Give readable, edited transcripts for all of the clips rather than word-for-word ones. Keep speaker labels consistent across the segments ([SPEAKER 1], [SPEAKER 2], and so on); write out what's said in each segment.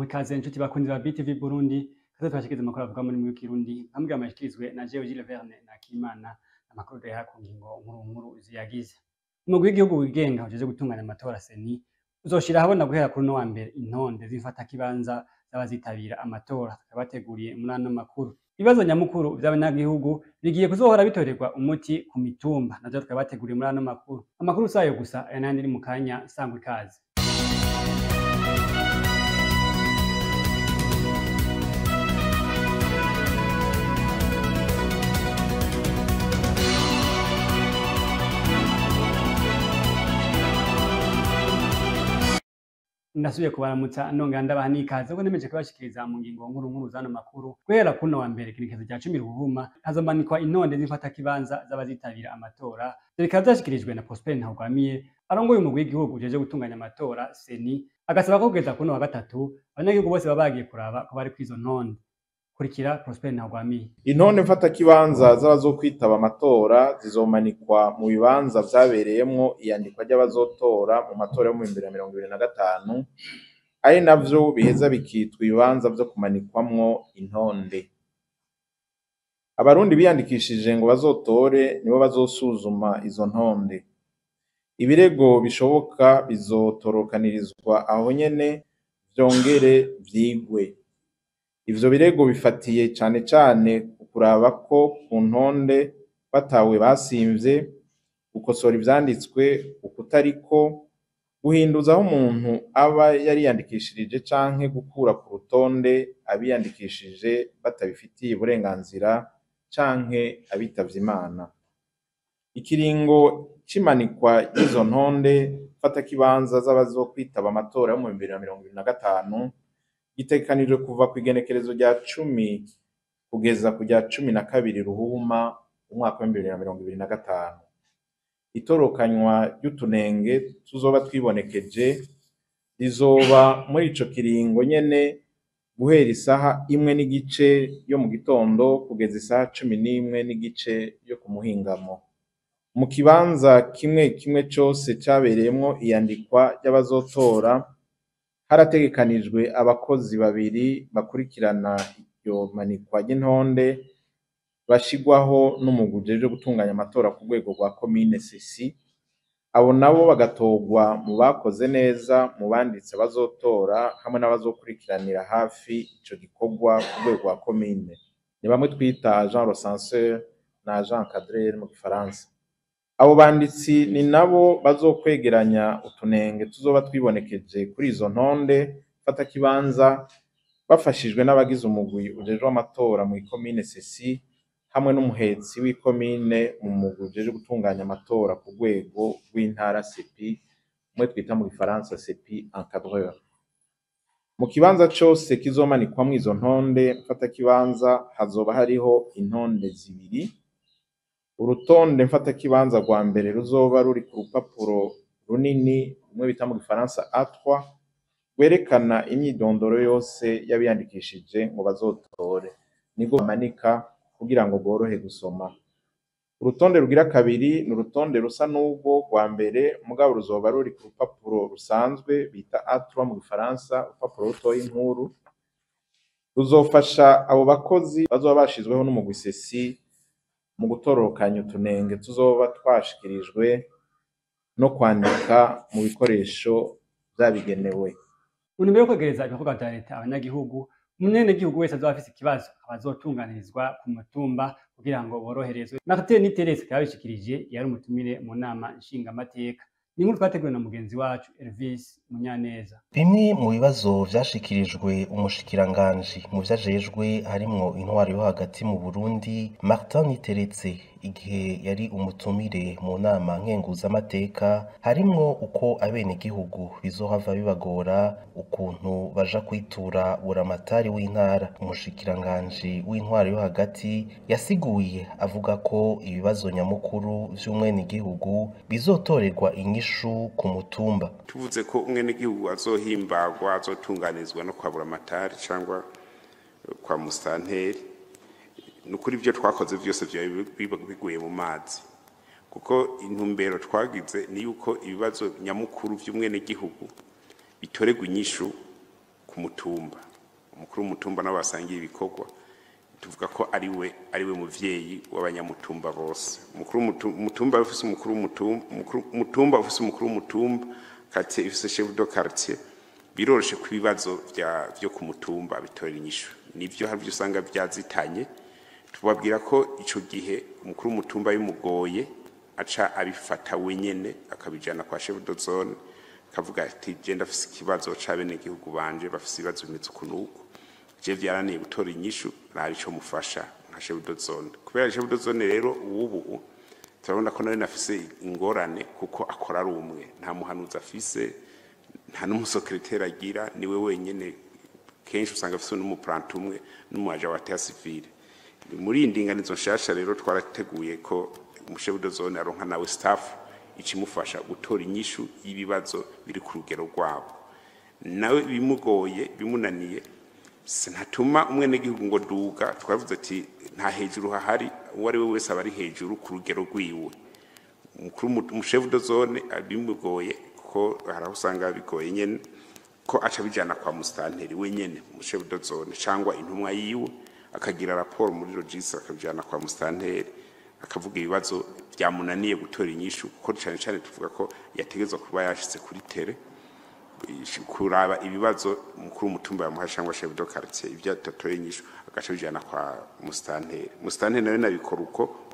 [SPEAKER 1] Sangwe ikaze inshuti bakunzi ba BTV Burundi kaze twashikiriza amakuru avuga muri mu Kirundi hamwe amashikirizwe na Jewe Gilles Verne na Kimana amakuru ya ku ngingo nkuru ziyagize. Umugwi w'igihugu wigenga ujeje gutunganya amatora seni uzoshira habona guhera kuri no wa mbere intonde zifata kibanza z'abazitabira amatora bateguriye muri ano makuru. Ibibazo nyamukuru vy'abanyagihugu bigiye kuzohora bitorerwa umuti ku mitumba navyo twabateguriye muri ano makuru. Amakuru sayo gusa yanandi iri mu kanya Sangwe ikaze. Ndasubiye kubaramutsa nongera ndabaha n'ikaze ko nemeje kubashikiriza mu ngingo nkuru zano makuru guhera kuno wa mbere kirikezo rya 10 Ruhuma hazomanikwa intonde zifata kibanza z'abazitabira amatora bikaba byashikirijwe na Prosper Ntagwamiye arongoye umugwi w'igihugu ujeje gutunganya amatora seni agasaba ko kugeza kuno wa gatatu abanyagihugu bose babagiye kuraba ko bari kwizo ntonde. Kurikira Prosper Ntagwamiye.
[SPEAKER 2] Intonde mfata kibanza z'abazokwitaba amatora zizomanikwa mu bibanza vyabereyemwo iyandikwa ry'abazotora mu matora yo mu 2025 ari navyo biheza bikitwa ibibanza vyo kumanikwamwo intonde. Abarundi biyandikishije ngo bazotore nibo bazosuzuma izo ntonde. Ibirego bishoboka bizotorokanirizwa aho nyene vyongere vyigwe. Ivyo birego bifatiye cane kuraba ko ku ntonde batawe basimvye, gukosora ivyanditswe ukutariko, guhinduza aho umuntu aba yariyandikishirije canke gukura ku rutonde abiyandikishije batabifitiye uburenganzira canke abitavye Imana. Ikiringo cimanikwa y'izo ntonde fata kibanza z'abazokwitaba amatora yo mu 2025 gitekanijwe kuva ku igenekerezo rya 10 kugeza ku rya 12 Ruhuma umwaka wa 2025. Itorokanywa ry'utunenge tuzoba twibonekeje rizoba muri ico kiringo nyene guhera isaha 1:15 yo mu gitondo kugeza isaha 11:15 yo ku muhingamo. Mu kibanza kimwe cose cabereyemwo iyandikwa ry'abazotora harategekanijwe abakozi babiri bakurikirana iryo manikwa y'intonde bashigwaho n'umugwi ujeje gutunganya amatora ku rwego rwa komine Sesi. Abo nabo bagatogwa mu bakoze neza mu banditse bazotora hamwe n'abazokurikiranira hafi ico gikorwa ku rwego rwa komine. Ni bamwe twita agent recenseur na agent cadre mu Gifaransa. Abo banditsi ni nabo bazokwegeranya utunenge tuzoba twibonekeje kuri izo ntonde fata kibanza bafashijwe n'abagize umugwi ujeje amatora mu komine Sesi hamwe n'umuhetsi w'ikomine mu mugwi ujeje gutunganya amatora ku rwego rw'intara CEPI mwe twita mu Gifaransa CEPI encadreur. Mu kibanza cose kizomanikwamwo izo ntonde fata kibanza hazoba hariho intonde zibiri. Urutonde mfata kibanza rwa mbere ruzoba ruri ku rupapuro runini rumwe bita mu Gifaransa A3 werekana imyidondoro yose yabiyandikishije ngo bazotore nigo bamanika kugira ngo borohe gusoma. Urutonde rugira kabiri ni urutonde rusa n'ubwo rwa mbere mugabo ruzoba ruri ku rupapuro rusanzwe bita A3 mu Gifaransa urupapuro rutoye inkuru ruzofasha abo bakozi bazoba bashizweho n'umugwi Sesi mu gutorokanya utunenge tuzoba twashikirijwe no kwandika mu bikoresho vyabigenewe.
[SPEAKER 1] Umuntu mbere kwegereza ibikorwa vya leta abanyagihugu umunyagihugu wese azoba afise ikibazo abazotunganirizwa ku mutumba kugira ngo boroherezwe. Martin Terese kabishikirije yari umutumire mu nama nshingamateka. Ni nkuru twateguwe na mugenzi wacu Elvis Munyaneza.
[SPEAKER 3] Bimwe mu bibazo vyashikirijwe umushikiranganji mu vyajejwe harimwo intwaro yo hagati mu Burundi Martin Teretse igihe yari umutumire mu nama nkenguzamateka harimwo uko abenegihugu bizohava bibagora ukuntu baja kwitura buramatari w'intara. Umushikiranganji w'intwaro yo hagati yasiguye avuga ko ibibazo nyamukuru vy'umwenegihugu bizotorerwa inyishu ku mutumba.
[SPEAKER 4] Tuvuze ko umwenegihugu azohimbagwa azotunganizwa no kwa buramatari cyangwa kwa musanteri nukuri byo twakoze byose biguye mu mazi kuko intumbero twagize ni yuko ibibazo nyamukuru by'umwenegihugu bitoregwa inyishu ku mutumba. Umukuru w'umutumba nabo basangiye ibikorwa, tuvuga ko ariwe muvyeyi w'abanyamutumba bose. Umukuru w'umutumba ufise umukuru w'umutumba ufise umukuru w'umutumba, quartier ifise chef de quartier, biroroshe ku bibazo vyo ku mutumba bitorera inyishu. Nivyo hari usanga byazitanye, tubabwira ko ico gihe umukuru w'umutumba bimugoye aca abifata wenyene akabijana kwa chef de zone, kavuga ati je ndafise ikibazo ca bene gihugu banje bafise ibibazo bimeze ukunuko, je vyaraniye gutora inyishu nari ico mufasha nka chef de zone. Kubera chef de zone rero ubu turabona ko nawe nafise ingorane kuko akora ari umwe, nta muhanuzi afise, nta n'umusekreteri agira, niwe wenyene kenshi usanga afise n'umuprante umwe n'umuaje wa terre civile. Muri indinganizo nshasha rero twarateguye ko umushefu de zone aronka nawe staff ikimufasha gutora inyishu y'ibibazo biri ku rugero rwabo. Nawe bimugoye bimunaniye sinatuma umwene gihugu ngo duga, twavuze ati nta hejuru hahari, uwo ari we wese abari hejuru ku rugero rwiwe. Umushefu de zone bimugoye ko haraho usanga bigoye nyene ko aca bijana kwa mustanteri wenyene umushefu de zone cyangwa intumwa yiwe akagira raporo muri registre akabijana kwa mustanteri akavuga ibibazo byamunaniye gutora inyishu, kuko cyane cyane tuvuga ko yategezwa kuba yashitse kuri tere kuraba ibibazo mukuru w'umutumba yamuha cyangwa chef de quartier ibyo atatoye inyishu agaca bijana kwa mustanteri. Mustanteri nawe nabikora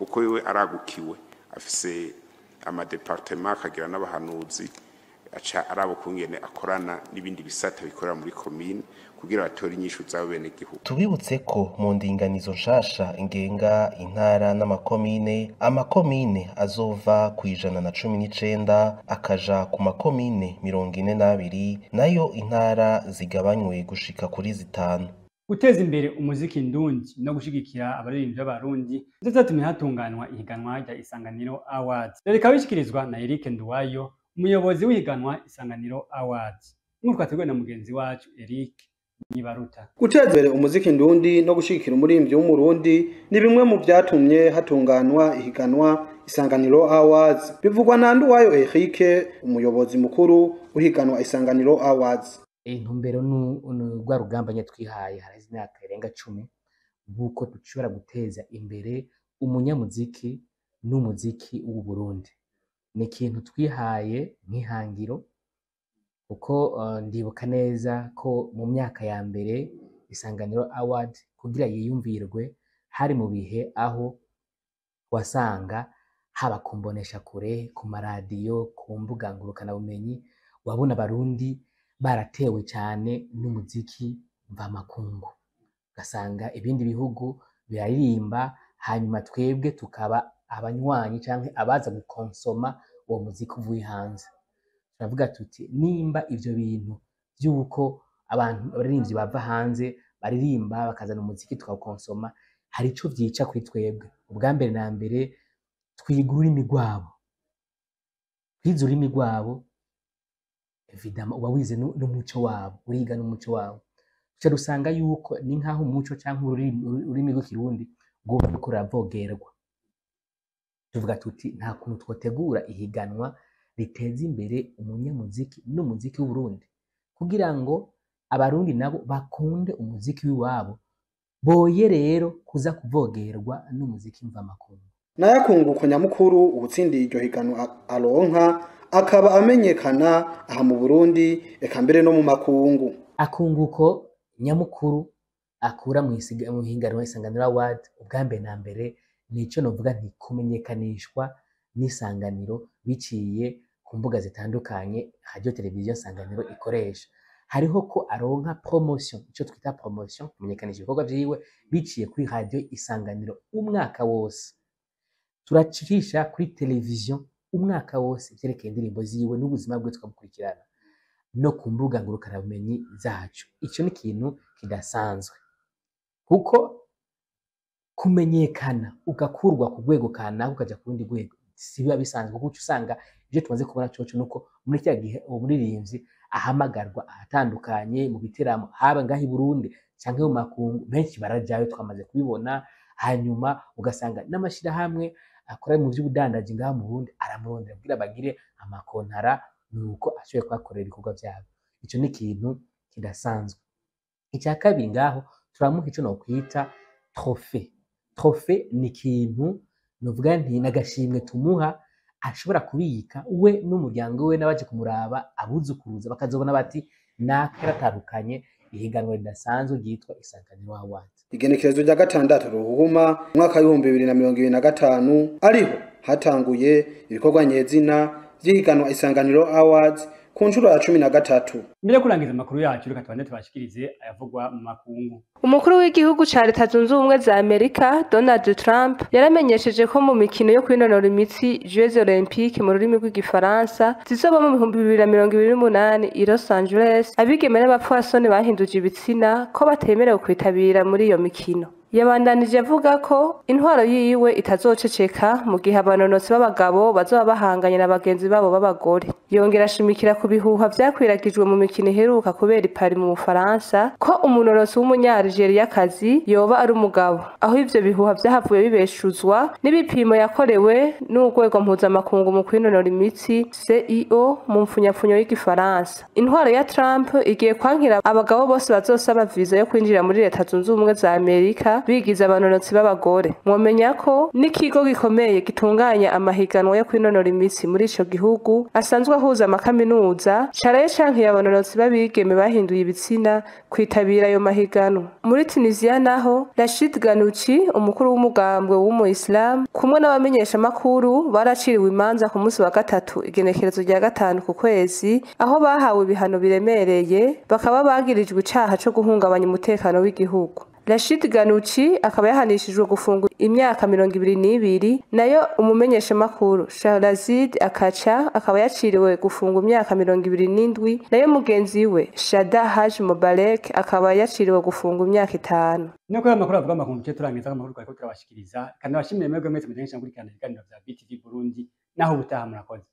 [SPEAKER 4] uko yewe aragukiwe, afise ama departement akagira n'abahanuzi aca arabo kungene akorana n'ibindi bisata bikorera muri commune kugira batore inyishu zabo bene gihugu.
[SPEAKER 3] Tubibutse ko mu ndinganizo nshasha ingenga intara n'amakomine, amakomine azova ku 119 akaja ku makomine 42, nayo intara zigabanywe gushika kuri 5.
[SPEAKER 1] Guteza imbere umuziki ndundi no gushigikira abaririmbyi b'abarundi nivyo vyatumye hatunganwa ihiganwa rya Isanganiro Awards. Reka bishikirizwa na Eric Nduwayo, umuyobozi w'ihiganwa Isanganiro Awards. Nk'uko twateguwe na mugenzi wacu Eric Nibaruta.
[SPEAKER 5] Guteza imbere umuziki ndundi no gushigikira umuririmbyi w'umurundi ni bimwe mu byatumye hatunganwa ihiganwa Isanganiro Awards. Bivugwa na Nduwayo Eric, umuyobozi mukuru w'ihiganwa Isanganiro Awards.
[SPEAKER 6] Intumbero n'urwa rugamba nyatwihaye harazi imyaka irenga 10 buko dushobora guteza imbere umunyamuziki n'umuziki w'u Burundi. Ni ikintu twihaye nk'ihangiro kuko ndibuka neza ko mu myaka ya mbere Isanganiro Award kugira yiyumvirwe hari mu bihe aho wasanga haba kumbonesha kure, ku maradiyo, ku mbuga ngurukana bumenyi, wabona abarundi baratewe cyane n'umuziki mvamakungu, ugasanga ibindi bihugu biraririmba hanyuma twebwe tukaba abanywanyi canke abaza gukonsoma uwo muziki uvuye hanze. Turavuga tuti nimba ivyo bintu by'uko abantu abaririmbyi bava hanze baririmba bakazana umuziki tukawukonsoma hari ico vyica kuri twebwe. Ubwa mbere na mbere twiga ururimi rwabo, twize ururimi rwabo evidama uba wize n'umuco wabo, uriga n'umuco wabo. Tuca dusanga yuko ni nkaho umuco canke ururimi rw'ikirundi rwo bariko ruravogerwa. Tuvuga tuti nta kuntu twotegura ihiganwa riteza imbere umunyamuziki n'umuziki w'u Burundi kugira ngo abarundi nabo bakunde umuziki w'iwabo, boye rero kuza kuvogerwa n'umuziki mvamakungu.
[SPEAKER 5] Nayakunguko nyamukuru ubutsindiye iryo higanwa aronka akaba amenyekana aha mu Burundi eka mbere no mu makungu.
[SPEAKER 6] Akunguko nyamukuru akura mu higanwa Isanganiro Award ubwa mbere na mbere nico novuga nti kumenyekanishwa n'isanganiro biciye ku mbuga zitandukanye radio televiziyo Isanganiro ikoresha. Hariho ko aronka promotion, ico twita promotion, kumenyekanisha ibikorwa vyiwe biciye kuri radio Isanganiro umwaka wose. Turacisha kuri televiziyo umwaka wose vyerekeye indirimbo ziwe n'ubuzima bwe tukabukurikirana no ku mbuga ngurukana bumenyi zacu. Ico ni ikintu kidasanzwe kuko kumenyekana ugakurwa ku rwego kanaka ukaja ku rundi rwego si biba bisanzwe, kuko usanga ivyo tumaze kubona coco nuko muri cya gihe umuririmbyi ahamagarwa ahatandukanye mu biteramo haba ngaho i Burundi canke mu makungu, benshi barajayo twamaze kubibona. Hanyuma ugasanga n'amashirahamwe akora mu vy'ubudandaji ngaho mu Burundi aramurondera kugira bagire amakontara nuko ashoboye kubakorera ibikorwa vyabo. Ico ni ikintu kidasanzwe. icya kabiri ngaho turamuha ico nokwita trofe. Trofe ni ikintu novuga nti n'agashimwe tumuha ashobora kubika we n'umuryango we n'abaje kumuraba abuzukuruza bakazobona bati naka yaratandukanye ihiganwa ridasanzwe ryitwa Isanganiro Awards.
[SPEAKER 5] Igenekerezo rya gatandatu Ruhuma mwaka w'ibihumbi 2025 ariho hatanguye ibikorwa nyezina vy'ihiganwa Isanganiro Awards ku nshuro ya 13.
[SPEAKER 1] Mbere yo kurangiza amakuru yacu reka tubane tubashikirize ayavugwa mu makungu.
[SPEAKER 7] Umukuru w'igihugu ca Leta Zunze Ubumwe za Amerika Donald Trump yaramenyesheje ko mu mikino yo kwinonora imitsi Jeux Olympiques mu rurimi rw'igifaransa zizoba mu 2028 i Los Angeles abigeme n'abapfasoni bahinduje ibitsina ko batemerewe kwitabira muri iyo mikino. Yabandanije avuga ko intwaro yiwe itazoceceka mu gihe abanonotsi b'abagabo bazoba bahanganye na bagenzi babo b'abagore. Yongera ashimikira ku bihuha vyakwiragijwe mu mikino iheruka kubera i Paris mu Bufaransa ko umunonotsi w'umunya-Algeriyakazi yoba ari umugabo, aho ivyo bihuha vyahavuye bibeshuzwa n'ibipimo yakorewe n'urwego mpuzamakungu mu kwinonora imitsi CIO mu mfunyapfunyo y'igifaransa. Intwaro ya Trump igiye kwankira abagabo bose bazosaba viza yo kwinjira muri Leta Zunze Ubumwe za Amerika bigize abanonotsi b'abagore. Mwomenya ko n'ikigo gikomeye gitunganya amahiganwa yo kwinonora imitsi muri ico gihugu asanzwe ahuza amakaminuza caraye cankiye abanonotsi b'abigeme bahinduye ibitsina kwitabira ayo mahiganwa. Muri Tunisia naho Rashid Ghannouchi umukuru w'umugambwe w'umuislam kumwe n'abamenyesha makuru baraciriwe imanza ku munsi wa gatatu igenekerezo rya gatanu ku kwezi aho bahawe ibihano biremereye bakaba bagirijwe icaha co guhungabanya umutekano w'igihugu. Rashid Ghannouchi akaba yahanishijwe gufungwa imyaka 22 nayo umumenyesha makuru Shahrazad Akacha akaba yaciriwe gufungwa imyaka 27 nayo mugenzi we Shada Haj Mubarak akaba yaciriwe gufungwa imyaka 5.
[SPEAKER 1] Nuko amakuru avuga amakuru cyo turangiza amakuru twari ko turabashikiriza kandi bashimire mwebwe mwese mudengesha kuri kana ibiganiro vya BTV Burundi naho ubutaha murakoze.